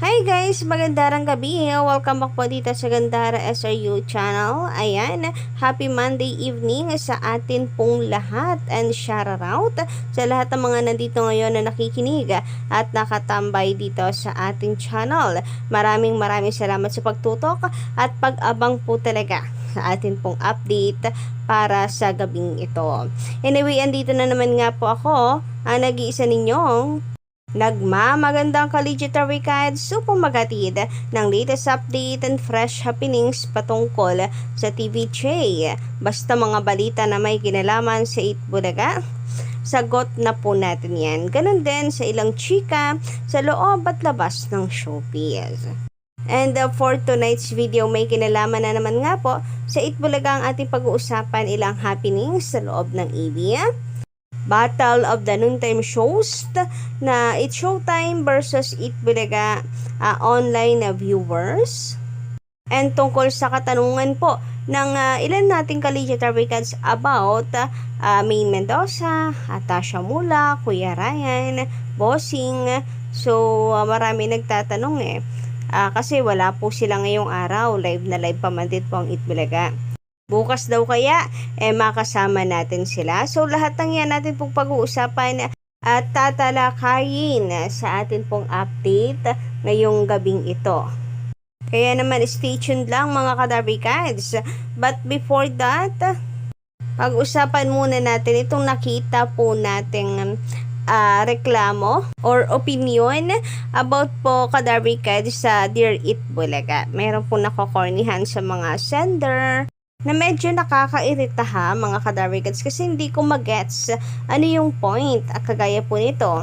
Hi guys! Magandang gabi. Welcome back po dito sa Gandara SRU channel. Ayan, happy Monday evening sa atin pong lahat and shout out sa lahat ng mga nandito ngayon na nakikinig at nakatambay dito sa ating channel. Maraming salamat sa pagtutok at pag-abang po talaga sa atin pong update para sa gabing ito. Anyway, andito na naman nga po ako, ang nag-iisa ninyong nagmamagandang Kaligitary Kids upang maghatid ng latest update and fresh happenings patungkol sa TVJ. Basta mga balita na may kinalaman sa Itbulaga, sagot na po natin yan. Ganon din sa ilang chika sa loob at labas ng showbiz. And for tonight's video, may kinalaman na naman nga po sa Itbulaga ang ating pag-uusapan, ilang happenings sa loob ng EB. Battle of the Noontime Shows na It's Showtime versus Itbulaga online viewers. And tungkol sa katanungan po ng ilan nating Kaligitary Kids about Maine Mendoza, Tasha Mula, Kuya Ryan, Bossing. So marami nagtatanong kasi wala po sila ngayong araw, live na live pa man din po ang Itbulaga. Bukas daw kaya, makasama natin sila. So, lahat ng yan natin pong pag-uusapan at tatalakayin sa atin pong update ngayong gabing ito. Kaya naman, stay tuned lang mga Kadarby Kids. But before that, pag-usapan muna natin itong nakita po nating reklamo or opinion about po Kadarby Kids sa Dear Itbulaga. Meron po nakokornihan sa mga sender na medyo nakakairita mga Kadarby Kids kasi hindi ko magets ano yung point. Kagaya po nito,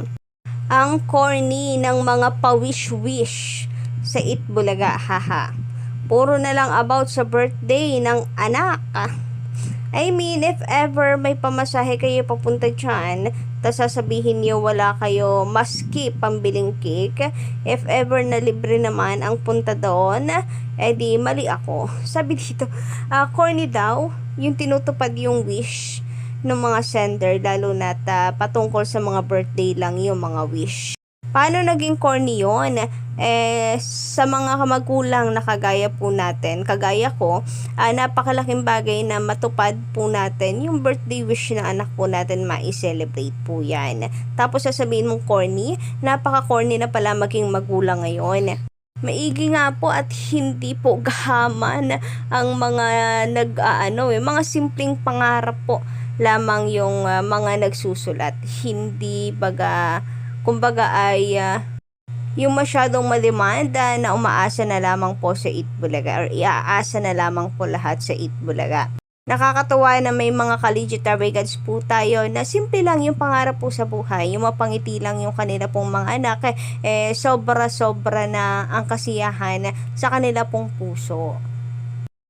ang corny ng mga pawish-wish sa Itbulaga, haha. Puro na lang about sa birthday ng anak. I mean, if ever may pamasahe kayo papunta dyan, tapos sasabihin nyo wala kayo maski pambiling cake, if ever na libre naman ang punta doon, di mali ako. Sabi dito, corny daw, yung tinutupad yung wish ng mga sender, lalo na patungkol sa mga birthday lang yung mga wish. Paano naging corny yun? Sa mga kamagulang na kagaya po natin, kagaya ko, napakalaking bagay na matupad po natin yung birthday wish na anak po natin, ma-celebrate po yan. Tapos sasabihin mong corny, napaka-corny na pala maging magulang ngayon. Maigi nga po at hindi po gahaman ang mga mga simpleng pangarap po lamang yung mga nagsusulat. Hindi kumbaga ay yung masyadong malimanda na umaasa na lamang po sa Itbulaga or iaasa na lamang po lahat sa Itbulaga. Nakakatuwa na may mga Kaligitary Kids po tayo na simple lang yung pangarap po sa buhay, yung mapangiti lang yung kanila pong mga anak, sobra na ang kasiyahan sa kanila pong puso.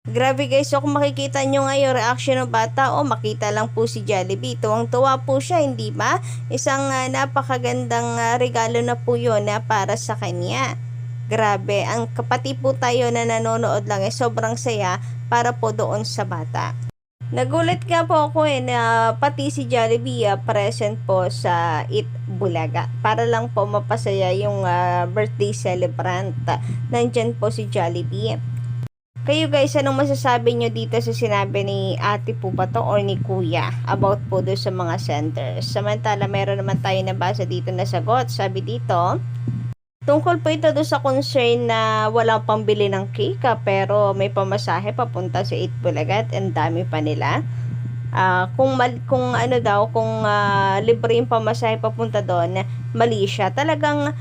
Grabe guys, so kung makikita nyo ngayon reaction ng bata, makita lang po si Jollibee, tuwang-tuwa po siya, hindi ba? Isang napakagandang regalo na po yun para sa kanya. Grabe, ang kapati po tayo na nanonood lang sobrang saya para po doon sa bata. Nagulat nga po ako na pati si Jollibee present po sa Itbulaga para lang po mapasaya yung birthday celebrant. Nandyan po si Jollibee. Kayo guys, anong masasabi nyo dito sa sinabi ni ate po ba to or ni kuya about po doon sa mga centers? Samantala, meron naman tayo nabasa dito na sagot. Sabi dito, tungkol po ito doon sa concern na walang pambili ng cake pero may pamasahe papunta sa Itbulaga at ang dami pa nila. Kung libre yung pamasahe papunta doon, mali siya. Talagang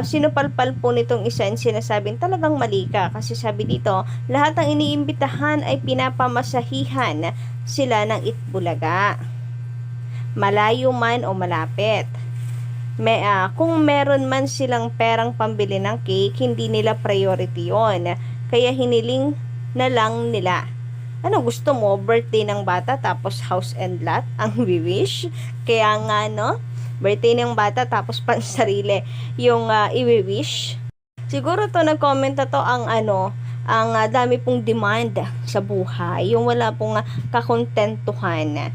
sinupalpal po nitong isa and sinasabing talagang mali ka kasi sabi dito, lahat ng iniimbitahan ay pinapamasahihan sila ng Itbulaga, malayo man o malapit. Kung meron man silang perang pambili ng cake, hindi nila priority yon, kaya hiniling na lang nila. Ano gusto mo? Birthday ng bata tapos house and lot ang wish? Kaya nga birthday ng bata tapos pansarili yung i-wish. Siguro to nag-comment na to ang dami pong demand sa buhay, yung wala pong kakontentuhan.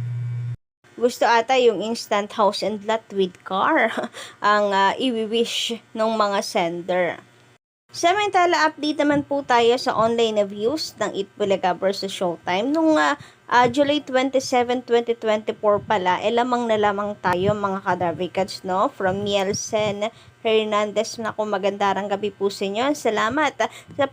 Gusto ata yung instant house and lot with car ang i-wish ng mga sender. Samantala, update naman po tayo sa online na views ng Eat Bulaga versus Showtime. Nung July 27, 2024 pala, lamang na lamang tayo mga kadarvikats, no? From Nielsen Hernandez, na kung magandarang gabi po sa inyo. Salamat sa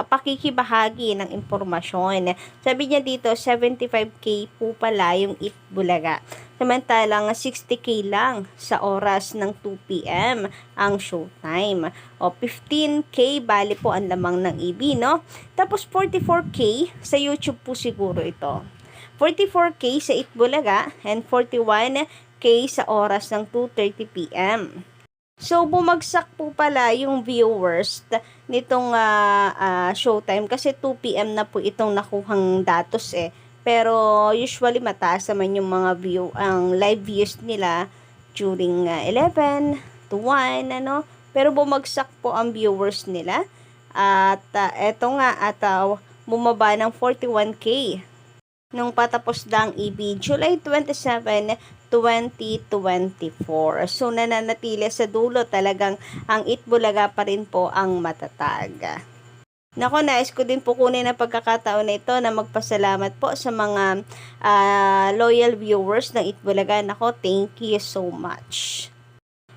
pakikibahagi ng impormasyon. Sabi niya dito, 75K po pala yung Eat Bulaga. Samantalang 60K lang sa oras ng 2 p.m. ang Showtime. O 15K bali po ang lamang ng EB, no? Tapos 44K sa YouTube po siguro ito. 44K sa Itbulaga and 41K sa oras ng 2:30 p.m. So, bumagsak po pala yung viewers nitong Showtime kasi 2 p.m. na po itong nakuhang datos eh. Pero usually mataas naman yung mga live views nila during 11 to 1, ano. Pero bumagsak po ang viewers nila. At eto nga, at bumaba ng 41K nung patapos ng EB July 27, 2024. So, nananatili sa dulo talagang ang Itbulaga pa rin po ang matatag. Nako, nais ko din po kunin ang pagkakataon na ito na magpasalamat po sa mga loyal viewers ng Itbulaga. Nako, thank you so much.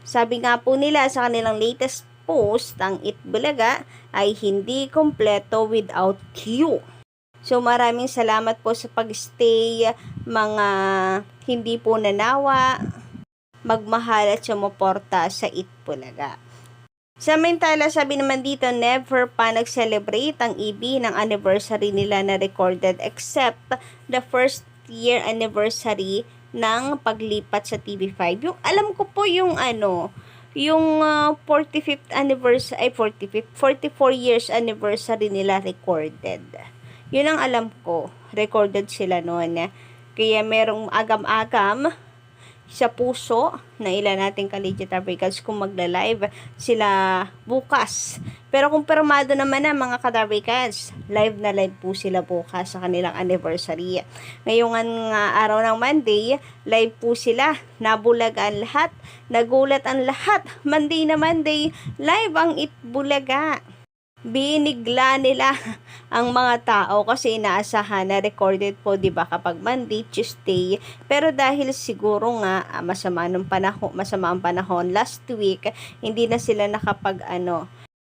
Sabi nga po nila sa kanilang latest post, ang Itbulaga ay hindi kompleto without you. So, maraming salamat po sa pag-stay, mga hindi po nanawa, magmahal at sumuporta sa Itbulaga. Samantala, sabi naman dito, never pa nag-celebrate ang EB ng anniversary nila na recorded except the first year anniversary ng paglipat sa TV5. Yung alam ko po yung yung 45th anniversary, 44 years anniversary nila recorded. Yun ang alam ko, recorded sila noon. Kaya merong agam-agam sa puso na ilan nating ka-legit Darvikals kung magla-live sila bukas. Pero kung permado naman na mga ka-Darvikals, live na live po sila bukas sa kanilang anniversary. Ngayong araw ng Monday, live po sila. Nabulag ang lahat, nagulat ang lahat. Monday na Monday, live ang Itbulaga. Binigla nila ang mga tao kasi inaasahan na recorded po, 'di ba, kapag Monday, Tuesday. Pero dahil siguro nga masama ang panahon last week, hindi na sila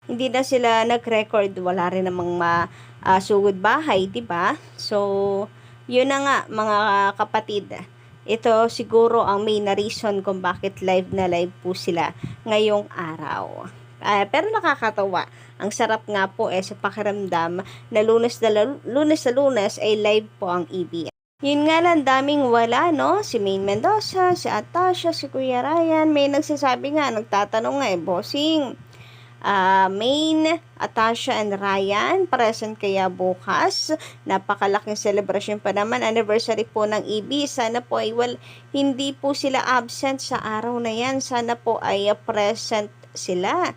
hindi na sila nag-record, wala rin namang sugod bahay, 'di ba? So, 'yun na nga mga kapatid. Ito siguro ang main reason kung bakit live na live po sila ngayong araw. Pero nakakatawa. Ang sarap nga po sa pakiramdam na lunes ay live po ang EB. Yun nga lang, daming wala, no? Si Maine Mendoza, si Atasha, si Kuya Ryan. May nagsasabi nga, nagtatanong nga bossing, Maine, Atasha, and Ryan, present kaya bukas? Napakalaking celebration pa naman, anniversary po ng EB. Sana po ay hindi po sila absent sa araw na yan. Sana po ay present sila.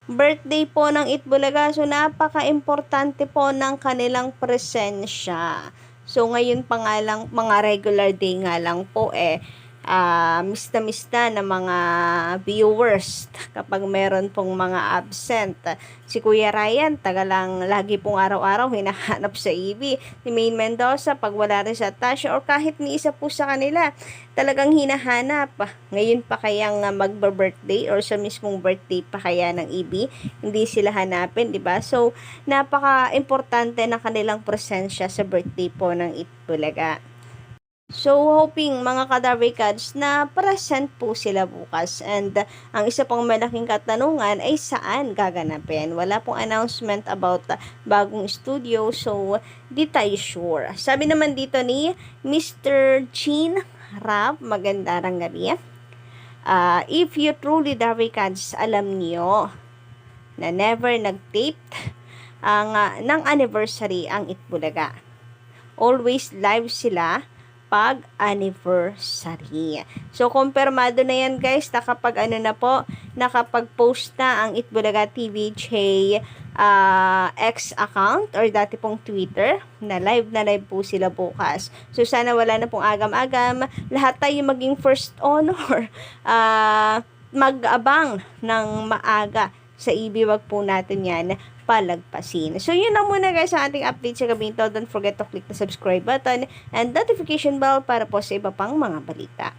Birthday po ng Itbulaga, so napaka-importante po ng kanilang presensya. So ngayon pa nga lang, mga regular day nga lang po miss na ng mga viewers kapag meron pong mga absent. Si Kuya Ryan, lagi pong araw-araw hinahanap sa EB. Si Maine Mendoza, pag wala rin sa Tasha or kahit ni isa po sa kanila, talagang hinahanap. Ngayon pa kayang magba-birthday or sa mismong birthday pa kaya ng EB, hindi sila hanapin, di ba? So, napaka-importante na kanilang presensya sa birthday po ng Itbulaga. So, hoping mga ka-Darvikals na present po sila bukas. And ang isa pang malaking katanungan ay saan gaganapin. Wala pong announcement about bagong studio, so di tayo sure. Sabi naman dito ni Mr. Jean Rap, magandang gabi. If you truly Darvikals, alam niyo na never nag-taped ng anniversary ang Itbulaga. Always live sila pag anniversary. So, kumpirmado na yan guys, nakapag-post na ang Itbulaga TVJ X account or dati pong Twitter na live po sila bukas. So, sana wala na pong agam-agam. Lahat tayo maging first honor. Mag-abang ng maaga sa EB, wag po natin yan palagpasin. So, yun lang muna guys ang ating update sa gabi ito. Don't forget to click the subscribe button and notification bell para po sa iba pang mga balita.